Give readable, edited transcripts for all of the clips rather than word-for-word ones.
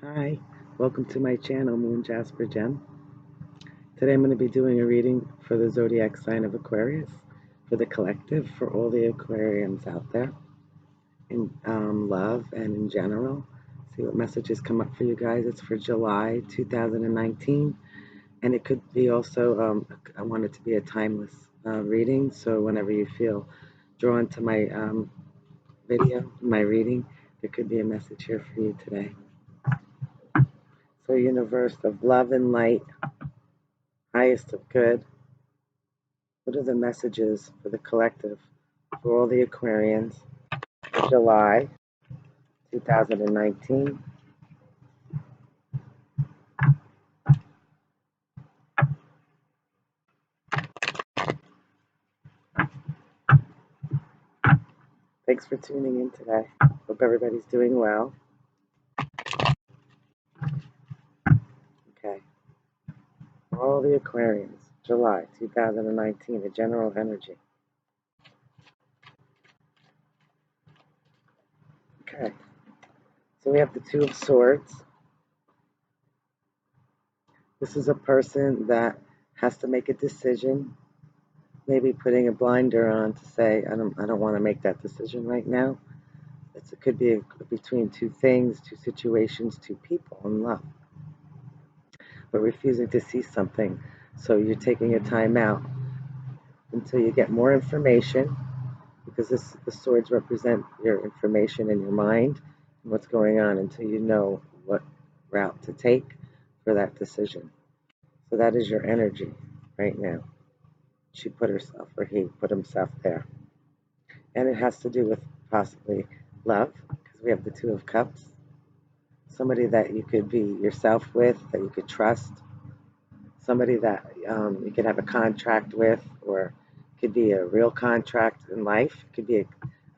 Hi, welcome to my channel, Moon Jasper Gem. Today I'm going to be doing a reading for the Zodiac sign of Aquarius, for the collective, for all the Aquarians out there, in love and in general. See what messages come up for you guys. It's for July 2019, and it could be also, I want it to be a timeless reading, so whenever you feel drawn to my video, my reading, there could be a message here for you today. So, universe of love and light, highest of good. What are the messages for the collective, for all the Aquarians, for July 2019? Thanks for tuning in today. Hope everybody's doing well. Okay. For all the Aquarians, July 2019, the general energy. Okay. So we have the Two of Swords. This is a person that has to make a decision, maybe putting a blinder on to say, I don't want to make that decision right now. It could be between two things, two situations, two people in love, but refusing to see something. So you're taking a time out until you get more information, because the swords represent your information in your mind and what's going on, until you know what route to take for that decision. So that is your energy right now. She put herself, or he put himself there. And it has to do with possibly love, because we have the Two of Cups. Somebody that you could be yourself with, that you could trust, somebody that you could have a contract with, or it could be a real contract in life. It could be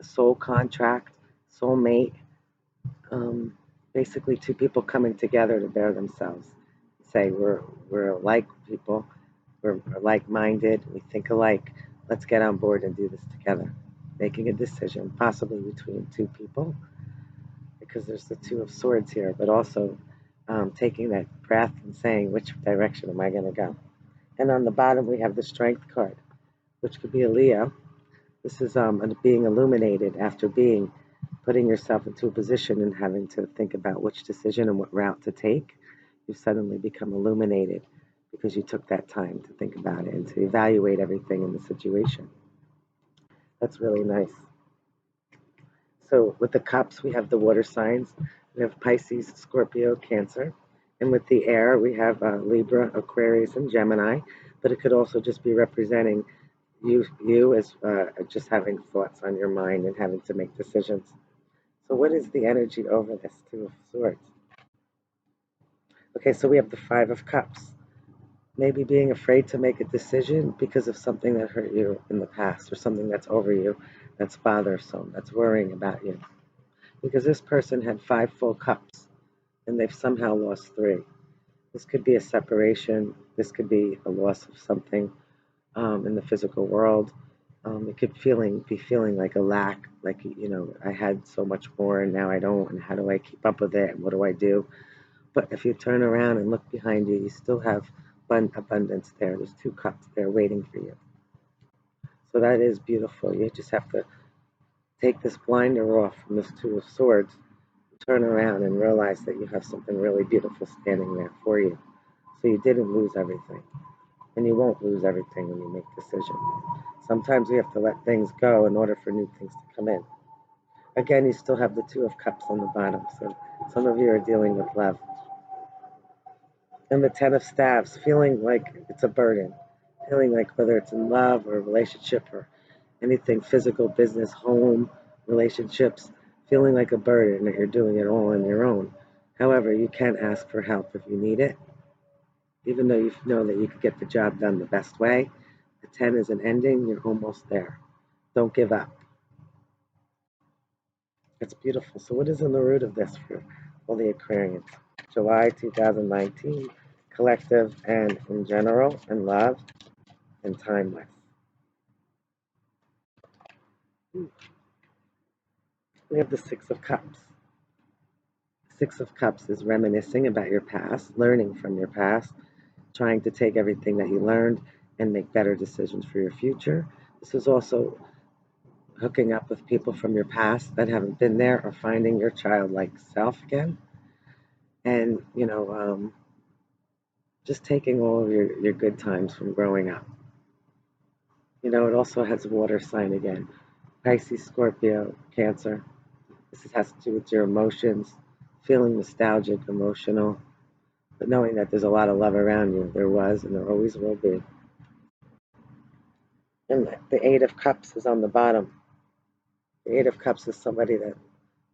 a soul contract, soulmate. Basically, two people coming together to bear themselves. Say we're like people, we're like-minded, we think alike. Let's get on board and do this together. Making a decision, possibly between two people, because there's the Two of Swords here, but also taking that breath and saying, which direction am I going to go? And on the bottom, we have the Strength card, which could be a Leo. This is being illuminated after putting yourself into a position and having to think about which decision and what route to take. You suddenly become illuminated because you took that time to think about it and to evaluate everything in the situation. That's really nice. So with the cups, we have the water signs. We have Pisces, Scorpio, Cancer. And with the air, we have Libra, Aquarius, and Gemini. But it could also just be representing you as just having thoughts on your mind and having to make decisions. So what is the energy over this Two of Swords? Okay, so we have the Five of Cups. Maybe being afraid to make a decision because of something that hurt you in the past, or something that's over you, that's bothersome, that's worrying about you. Because this person had five full cups and they've somehow lost three. This could be a separation. This could be a loss of something in the physical world. It could be feeling like a lack, like, I had so much more and now I don't, and how do I keep up with it, and what do I do? But if you turn around and look behind you, you still have abundance there. There's two cups there waiting for you. So that is beautiful. You just have to take this blinder off from this Two of Swords, turn around and realize that you have something really beautiful standing there for you. So you didn't lose everything. And you won't lose everything when you make decisions. Sometimes we have to let things go in order for new things to come in. Again, you still have the Two of Cups on the bottom, so some of you are dealing with love. And the Ten of Staves, feeling like it's a burden. Feeling like, whether it's in love or a relationship or anything physical, business, home, relationships, feeling like a burden, that you're doing it all on your own. However, you can ask for help if you need it, even though you know that you could get the job done the best way. The 10 is an ending, you're almost there. Don't give up. It's beautiful. So what is in the root of this for all the Aquarians? July 2019, collective and in general, and love and timeless. We have the Six of Cups. Six of Cups is reminiscing about your past, learning from your past, trying to take everything that you learned and make better decisions for your future. This is also hooking up with people from your past that haven't been there, or finding your childlike self again. And, just taking all of your good times from growing up. It also has water sign again. Pisces, Scorpio, Cancer. This has to do with your emotions, feeling nostalgic, emotional, but knowing that there's a lot of love around you. There was, and there always will be. And the Eight of Cups is on the bottom. The Eight of Cups is somebody that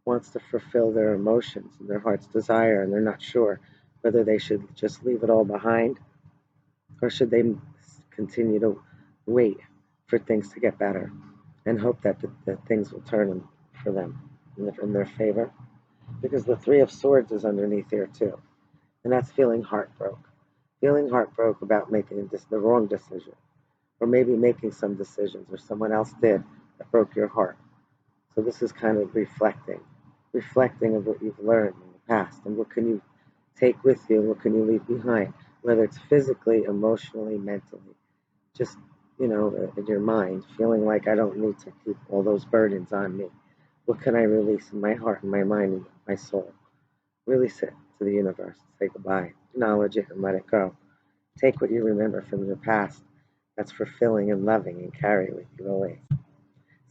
wants to fulfill their emotions and their heart's desire, and they're not sure whether they should just leave it all behind, or should they continue to wait for things to get better and hope that the things will turn for them in their favor. Because the Three of Swords is underneath here too, and that's feeling heartbroken. Feeling heartbroken about making the wrong decision, or maybe making some decisions, or someone else did that broke your heart. So this is kind of reflecting of what you've learned in the past, and what can you take with you, and what can you leave behind, whether it's physically, emotionally, mentally, just, in your mind, feeling like I don't need to keep all those burdens on me. What can I release in my heart and my mind and my soul? Release it to the universe. Say goodbye. Acknowledge it and let it go. Take what you remember from your past that's fulfilling and loving, and carry it with you always.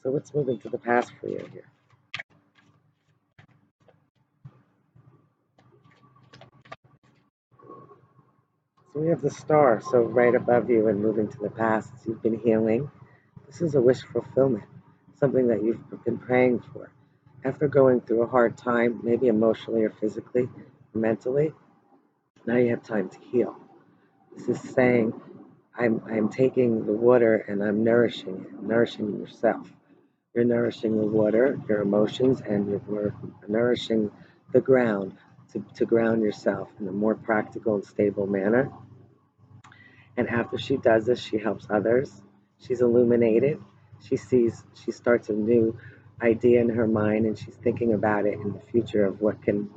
So let's move into the past for you here. So we have the Star, so right above you and moving to the past. You've been healing. This is a wish fulfillment, something that you've been praying for. After going through a hard time, maybe emotionally or physically or mentally, now you have time to heal. This is saying, I'm taking the water and I'm nourishing it, nourishing yourself. You're nourishing the water, your emotions, and you're nourishing the ground to ground yourself in a more practical and stable manner. And after she does this, she helps others. She's illuminated. She starts a new idea in her mind, and she's thinking about it in the future of what can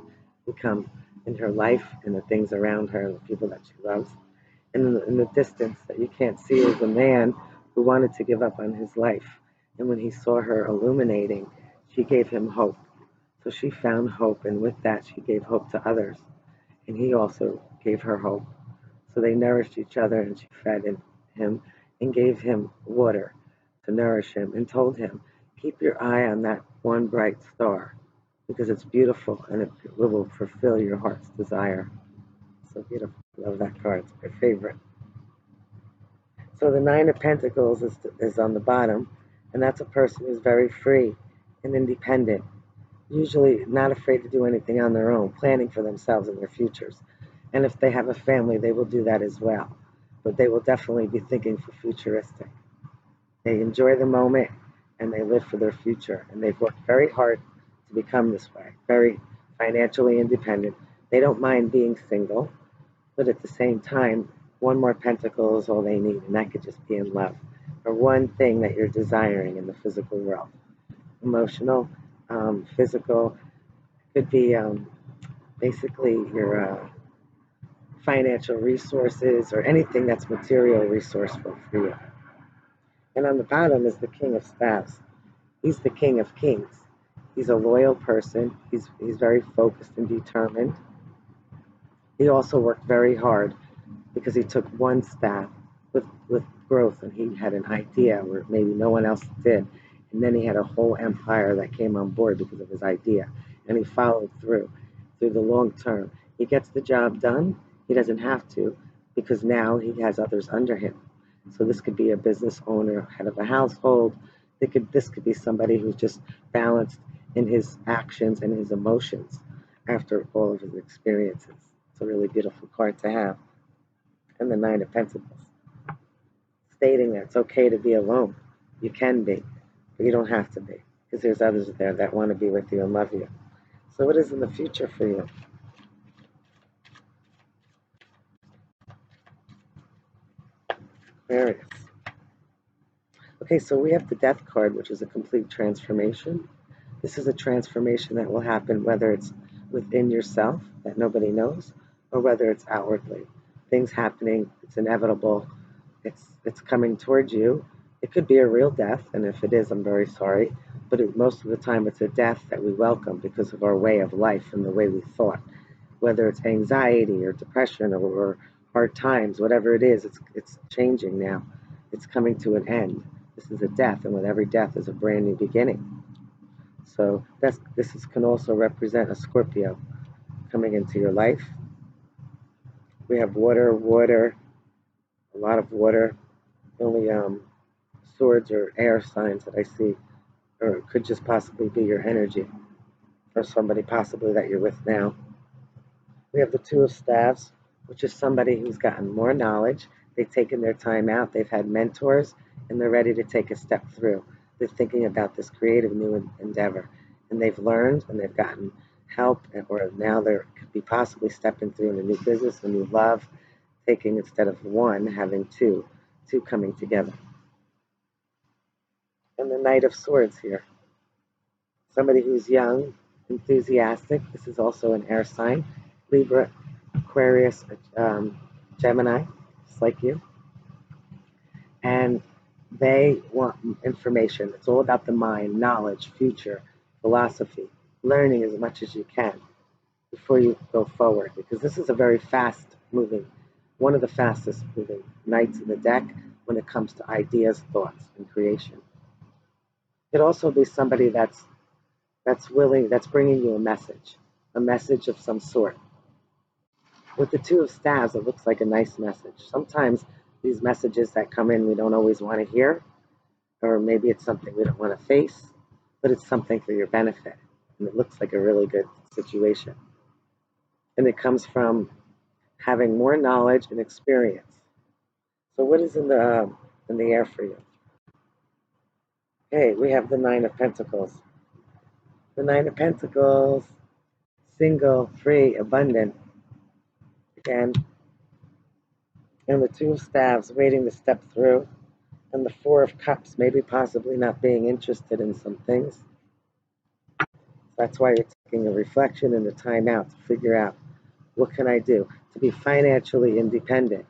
become in her life and the things around her and the people that she loves. And in the distance that you can't see is a man who wanted to give up on his life. And when he saw her illuminating, she gave him hope. So she found hope, and with that, she gave hope to others. And he also gave her hope. So they nourished each other, and she fed him and gave him water to nourish him, and told him, keep your eye on that one bright star, because it's beautiful and it will fulfill your heart's desire. So beautiful. I love that card. It's my favorite. So the Nine of Pentacles is on the bottom, and that's a person who's very free and independent, usually not afraid to do anything on their own, planning for themselves and their futures. And if they have a family, they will do that as well. But they will definitely be thinking for futuristic. They enjoy the moment and they live for their future. And they've worked very hard to become this way, very financially independent. They don't mind being single, but at the same time, one more pentacle is all they need, and that could just be in love, or one thing that you're desiring in the physical world. Emotional, physical, could be basically your financial resources, or anything that's material resourceful for you. And on the bottom is the King of Staves. He's the King of Kings. He's a loyal person. He's very focused and determined. He also worked very hard, because he took one staff with growth, and he had an idea where maybe no one else did. And then he had a whole empire that came on board because of his idea. And he followed through the long term. He gets the job done. He doesn't have to, because now he has others under him. So this could be a business owner, head of a household. This could be somebody who's just balanced in his actions and his emotions after all of his experiences. It's a really beautiful card to have. And the Nine of Pentacles, stating that it's okay to be alone. You can be, but you don't have to be, because there's others there that want to be with you and love you. So what is in the future for you? Aquarius. Okay, so we have the Death card, which is a complete transformation. This is a transformation that will happen, whether it's within yourself that nobody knows, or whether it's outwardly. Things happening, it's inevitable, it's coming towards you. It could be a real death, and if it is, I'm very sorry. But most of the time, it's a death that we welcome because of our way of life and the way we thought. Whether it's anxiety or depression or hard times, whatever it is, it's changing now. It's coming to an end. This is a death, and with every death is a brand new beginning. So can also represent a Scorpio coming into your life. We have water, a lot of water. The only swords or air signs that I see, or it could just possibly be your energy, or somebody possibly that you're with now. We have the Two of Staves, which is somebody who's gotten more knowledge. They've taken their time out. They've had mentors, and they're ready to take a step through. They're thinking about this creative new endeavor, and they've learned, and they've gotten help, or now they could be possibly stepping through in a new business, a new love, taking instead of one, having two coming together. And the Knight of Swords here. Somebody who's young, enthusiastic. This is also an air sign. Libra, Aquarius, Gemini, just like you. And they want information. It's all about the mind, knowledge, future, philosophy, learning as much as you can before you go forward. Because this is a very fast moving, one of the fastest moving knights in the deck when it comes to ideas, thoughts, and creation. It could also be somebody that's willing, that's bringing you a message of some sort. With the Two of Staves, it looks like a nice message. Sometimes these messages that come in we don't always want to hear, or maybe it's something we don't want to face, but it's something for your benefit, and it looks like a really good situation. And it comes from having more knowledge and experience. So what is in the air for you? Okay, we have the Nine of Pentacles. The Nine of Pentacles, single, free, abundant. Again, and the Two of Staves, waiting to step through, and the Four of Cups, maybe possibly not being interested in some things. That's why you're taking a reflection and a time out to figure out, what can I do to be financially independent?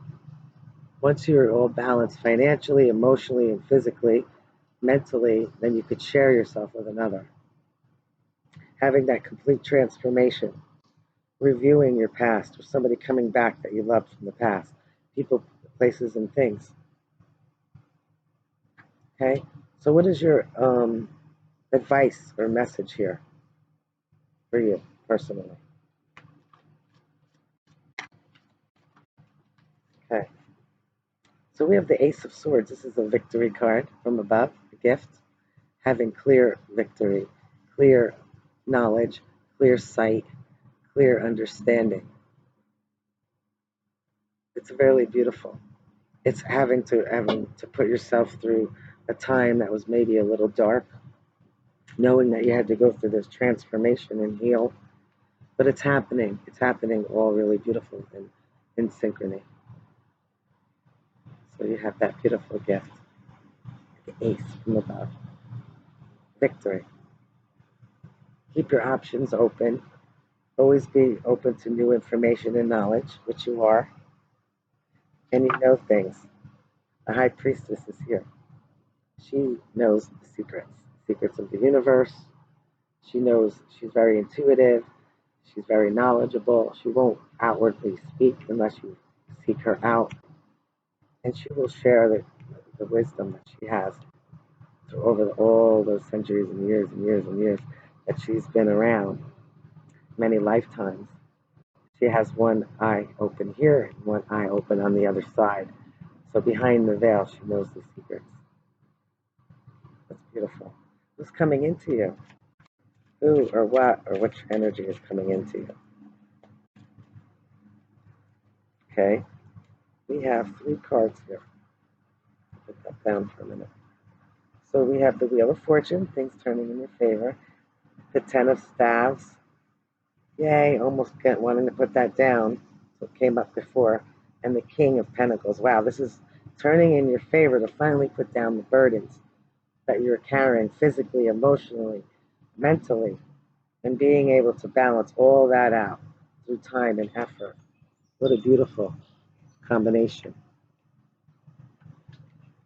Once you're all balanced financially, emotionally, and physically, mentally, then you could share yourself with another. Having that complete transformation, reviewing your past, or somebody coming back that you loved from the past, people, places, and things. Okay, so what is your advice or message here for you personally? Okay, so we have the Ace of Swords. This is a victory card from above, a gift. Having clear victory, clear knowledge, clear sight, clear understanding. It's really beautiful. It's having to put yourself through a time that was maybe a little dark, knowing that you had to go through this transformation and heal. But it's happening. It's happening all really beautiful and in synchrony. So you have that beautiful gift, the Ace from above. Victory. Keep your options open. Always be open to new information and knowledge, which you are. And you know things. The High Priestess is here. She knows the secrets of the universe. She knows, she's very intuitive. She's very knowledgeable. She won't outwardly speak unless you seek her out. And she will share the wisdom that she has over all those centuries and years and years and years that she's been around, many lifetimes. She has one eye open here and one eye open on the other side. So behind the veil, she knows the secrets. That's beautiful. Who's coming into you? Who or what or which energy is coming into you? Okay. We have 3 cards here. Put that down for a minute. So we have the Wheel of Fortune, things turning in your favor. The 10 of Staves. Yay, almost wanting to put that down. So it came up before. And the King of Pentacles. Wow, this is turning in your favor to finally put down the burdens that you're carrying physically, emotionally, mentally. and being able to balance all that out through time and effort. What a beautiful combination.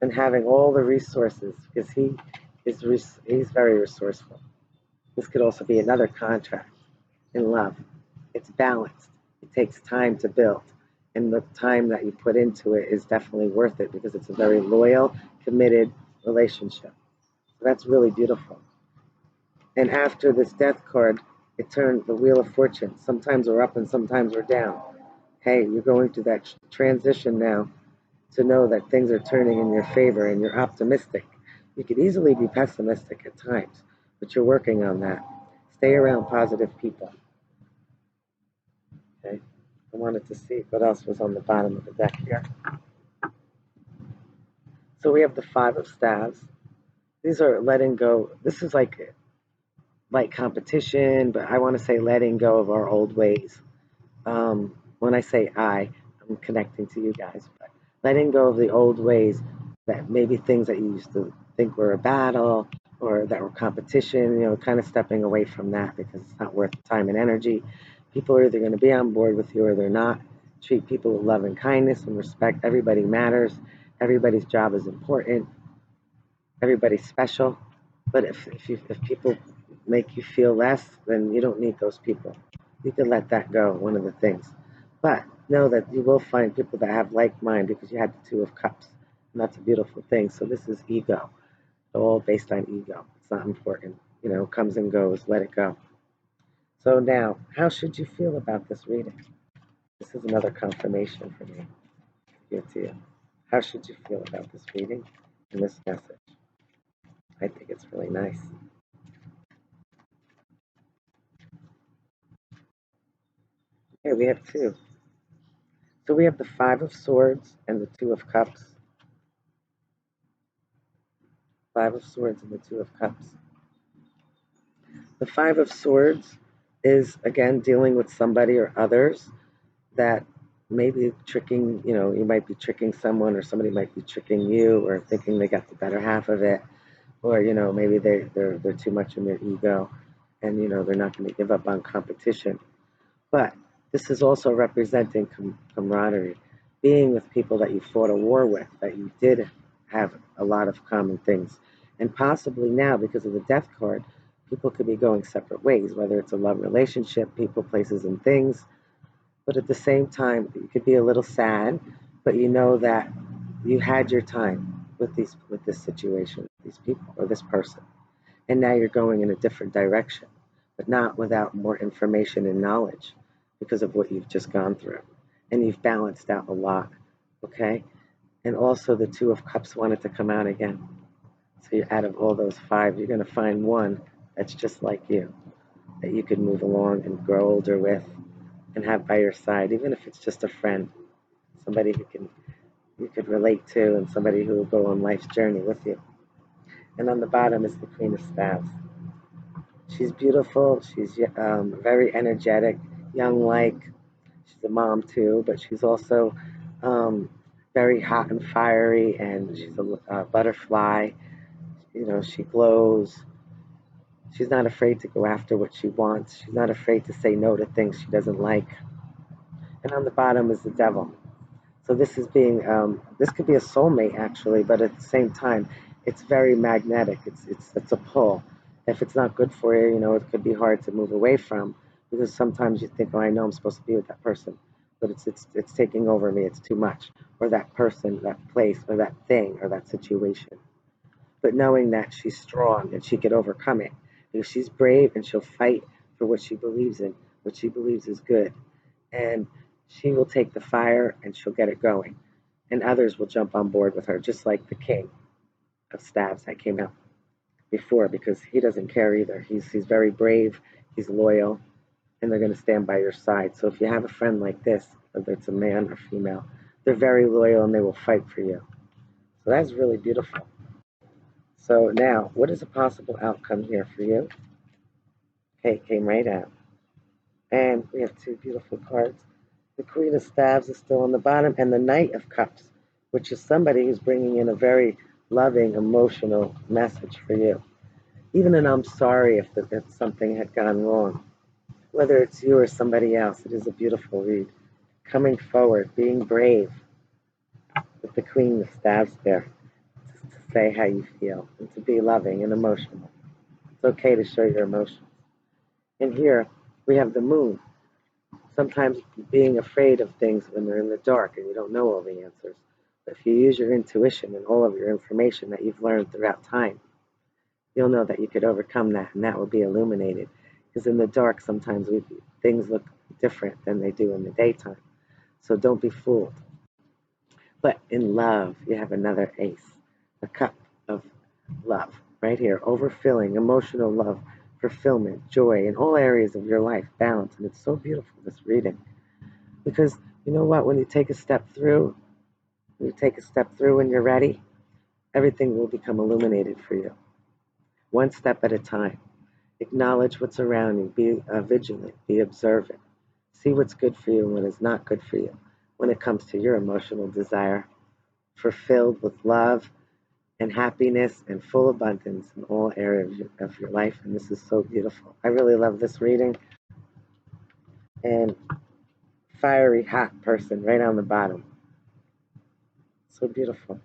And having all the resources, because he's very resourceful. This could also be another contract in love. It's balanced. It takes time to build. And the time that you put into it is definitely worth it because it's a very loyal, committed relationship. So that's really beautiful. And after this death card, it turned the wheel of fortune. Sometimes we're up and sometimes we're down. Hey, you're going through that transition now to know that things are turning in your favor and you're optimistic. You could easily be pessimistic at times, but you're working on that. Stay around positive people. Okay. I wanted to see what else was on the bottom of the deck here. So we have the Five of Staves. These are letting go. This is like competition, but I want to say letting go of our old ways. When I say I'm connecting to you guys, but letting go of the old ways that maybe things that you used to think were a battle or that were competition, kind of stepping away from that because it's not worth the time and energy. People are either going to be on board with you or they're not. Treat people with love and kindness and respect. Everybody matters. Everybody's job is important. Everybody's special. But if people make you feel less, then you don't need those people. You can let that go, one of the things. But know that you will find people that have like mind because you had the Two of Cups. And that's a beautiful thing. So this is ego, all based on ego. It's not important. Comes and goes, let it go. So now, how should you feel about this reading? This is another confirmation for me to give to you. How should you feel about this reading and this message? I think it's really nice. Here we have two. So we have the Five of Swords and the Two of Cups. Five of Swords and the Two of Cups. The Five of Swords is, again, dealing with somebody or others that maybe tricking, you might be tricking someone or somebody might be tricking you or thinking they got the better half of it. Or, maybe they're too much in their ego and, they're not going to give up on competition. But this is also representing camaraderie, being with people that you fought a war with, that you did have a lot of common things. And possibly now, because of the death card, people could be going separate ways, whether it's a love relationship, people, places, and things. But at the same time, you could be a little sad, but you know that you had your time with this situation, these people, or this person. And now you're going in a different direction, but not without more information and knowledge because of what you've just gone through. And you've balanced out a lot, okay? And also the Two of Cups wanted to come out again. So you're out of all those five, you're going to find one that's just like you, that you could move along and grow older with and have by your side, even if it's just a friend, somebody you could relate to and somebody who will go on life's journey with you. And on the bottom is the Queen of Staves. She's beautiful. She's very energetic, young-like. She's a mom too, but she's also very hot and fiery, and she's a butterfly. She glows. She's not afraid to go after what she wants. She's not afraid to say no to things she doesn't like. And on the bottom is the Devil. So this could be a soulmate actually, but at the same time, it's very magnetic. It's a pull. If it's not good for you, it could be hard to move away from because sometimes you think, oh, I know I'm supposed to be with that person, but it's taking over me. It's too much, or that person, that place, or that thing, or that situation. But knowing that she's strong and she could overcome it because she's brave and she'll fight for what she believes in, what she believes is good, and she will take the fire and she'll get it going. And others will jump on board with her, just like the King of Staves that came out before, because he doesn't care either. He's very brave, he's loyal, and they're going to stand by your side. So if you have a friend like this, whether it's a man or female, they're very loyal and they will fight for you. So that's really beautiful. So now, what is a possible outcome here for you? Okay, it came right out. And we have two beautiful cards. The Queen of Staves is still on the bottom, and the Knight of Cups, which is somebody who's bringing in a very loving, emotional message for you. Even an I'm sorry if something had gone wrong. Whether it's you or somebody else, it is a beautiful read. Coming forward, being brave, with the Queen of Staves there, to say how you feel, and to be loving and emotional. It's okay to show your emotions. And here we have the moon. Sometimes being afraid of things when they're in the dark and you don't know all the answers. But if you use your intuition and all of your information that you've learned throughout time, you'll know that you could overcome that and that will be illuminated. Because in the dark, sometimes things look different than they do in the daytime. So don't be fooled. But in love, you have another ace, a cup of love right here, overfilling, emotional love, fulfillment, joy in all areas of your life, balance. And it's so beautiful, this reading. Because you know what? When you take a step through, when you're ready, everything will become illuminated for you. One step at a time. Acknowledge what's around you. Be vigilant. Be observant. See what's good for you and what is not good for you when it comes to your emotional desire, fulfilled with love and happiness and full abundance in all areas of your life. And this is so beautiful. I really love this reading. And fiery, hot person right on the bottom. So beautiful.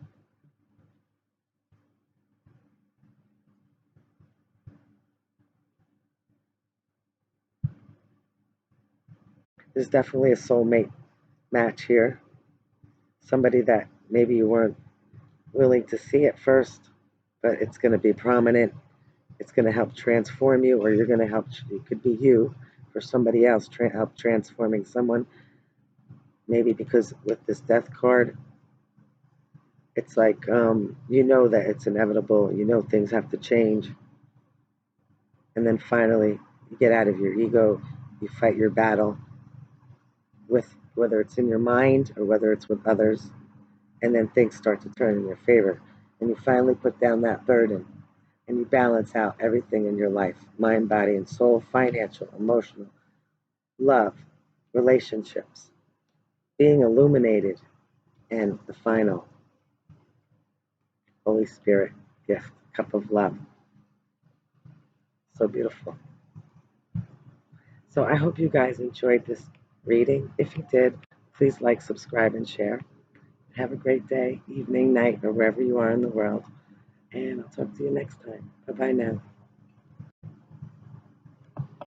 There's definitely a soulmate match here. Somebody that maybe you weren't willing to see at first, but it's going to be prominent. It's going to help transform you, or you're going to help. It could be you for somebody else, help transforming someone. Maybe because with this death card, it's like you know that it's inevitable. You know things have to change, and then finally you get out of your ego. You fight your battle with whether it's in your mind or whether it's with others, and then things start to turn in your favor, and you finally put down that burden, and you balance out everything in your life: mind, body, and soul, financial, emotional, love, relationships, being illuminated, and the final Holy Spirit gift, cup of love. So beautiful. So I hope you guys enjoyed this reading. If you did, please like, subscribe, and share. Have a great day, evening, night, or wherever you are in the world. And I'll talk to you next time. Bye bye now.